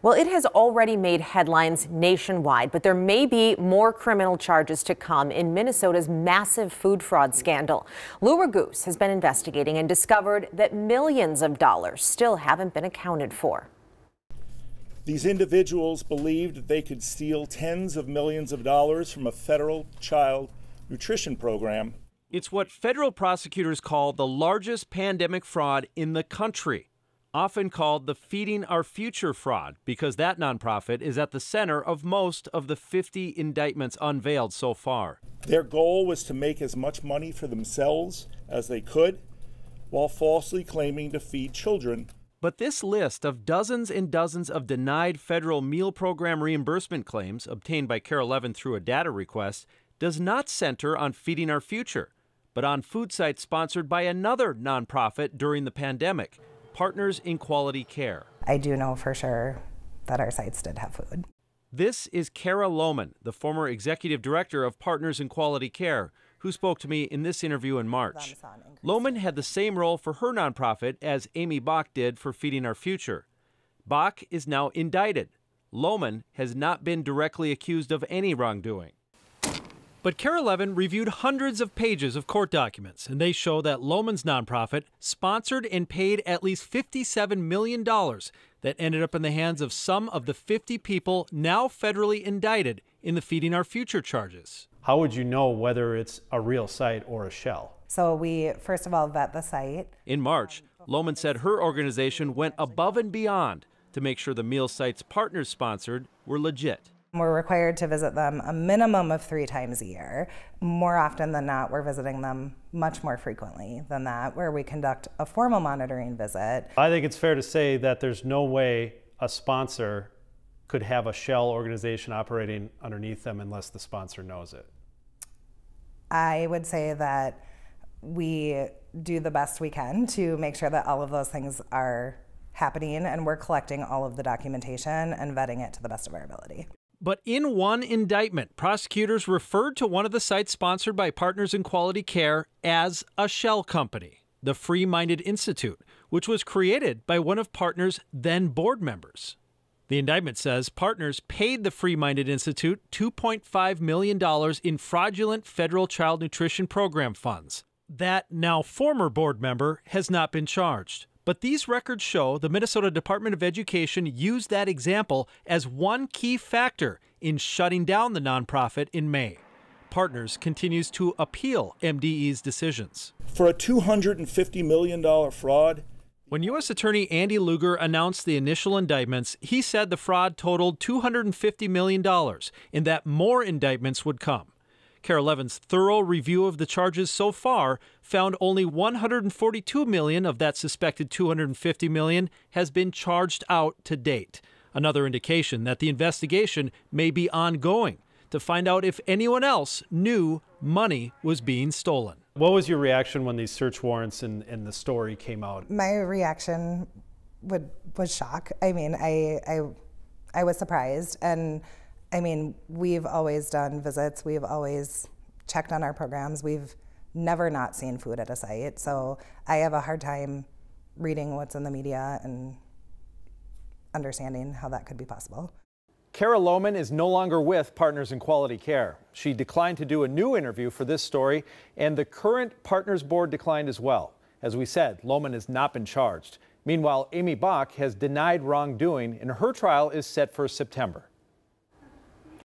Well, it has already made headlines nationwide, but there may be more criminal charges to come in Minnesota's massive food fraud scandal. Lou Raguse has been investigating and discovered that millions of dollars still haven't been accounted for. These individuals believed that they could steal tens of millions of dollars from a federal child nutrition program. It's what federal prosecutors call the largest pandemic fraud in the country, often called the Feeding Our Future fraud, because that nonprofit is at the center of most of the 50 indictments unveiled so far. Their goal was to make as much money for themselves as they could, while falsely claiming to feed children. But this list of dozens and dozens of denied federal meal program reimbursement claims obtained by KARE 11 through a data request does not center on Feeding Our Future, but on food sites sponsored by another nonprofit during the pandemic, Partners in Quality Care. I do know for sure that our sites did have food. This is Kara Lohman, the former executive director of Partners in Quality Care, who spoke to me in this interview in March. Lohman had the same role for her nonprofit as Amy Bach did for Feeding Our Future. Bach is now indicted. Lohman has not been directly accused of any wrongdoing. But KARE 11 reviewed hundreds of pages of court documents, and they show that Lohman's nonprofit sponsored and paid at least $57 million that ended up in the hands of some of the 50 people now federally indicted in the Feeding Our Future charges. How would you know whether it's a real site or a shell? So we, first of all, vet the site. In March, Lohman said her organization went above and beyond to make sure the meal sites Partners sponsored were legit. We're required to visit them a minimum of 3 times a year. More often than not, we're visiting them much more frequently than that, where we conduct a formal monitoring visit. I think it's fair to say that there's no way a sponsor could have a shell organization operating underneath them unless the sponsor knows it. I would say that we do the best we can to make sure that all of those things are happening, and we're collecting all of the documentation and vetting it to the best of our ability. But in one indictment, prosecutors referred to one of the sites sponsored by Partners in Quality Care as a shell company, the Free Minded Institute, which was created by one of Partners' then board members. The indictment says Partners paid the Free Minded Institute $2.5 million in fraudulent federal child nutrition program funds. That now former board member has not been charged. But these records show the Minnesota Department of Education used that example as one key factor in shutting down the nonprofit in May. Partners continues to appeal MDE's decisions. For a $250 million fraud. When U.S. Attorney Andy Lugar announced the initial indictments, he said the fraud totaled $250 million and that more indictments would come. KARE 11's thorough review of the charges so far found only $142 million of that suspected $250 million has been charged out to date. Another indication that the investigation may be ongoing to find out if anyone else knew money was being stolen. What was your reaction when these search warrants and the story came out? My reaction was shock. I mean, I was surprised, and I mean, we've always done visits, we've always checked on our programs, we've never not seen food at a site, so I have a hard time reading what's in the media and understanding how that could be possible. Kara Lohman is no longer with Partners in Quality Care. She declined to do a new interview for this story, and the current Partners board declined as well. As we said, Lohman has not been charged. Meanwhile, Amy Bach has denied wrongdoing, and her trial is set for September.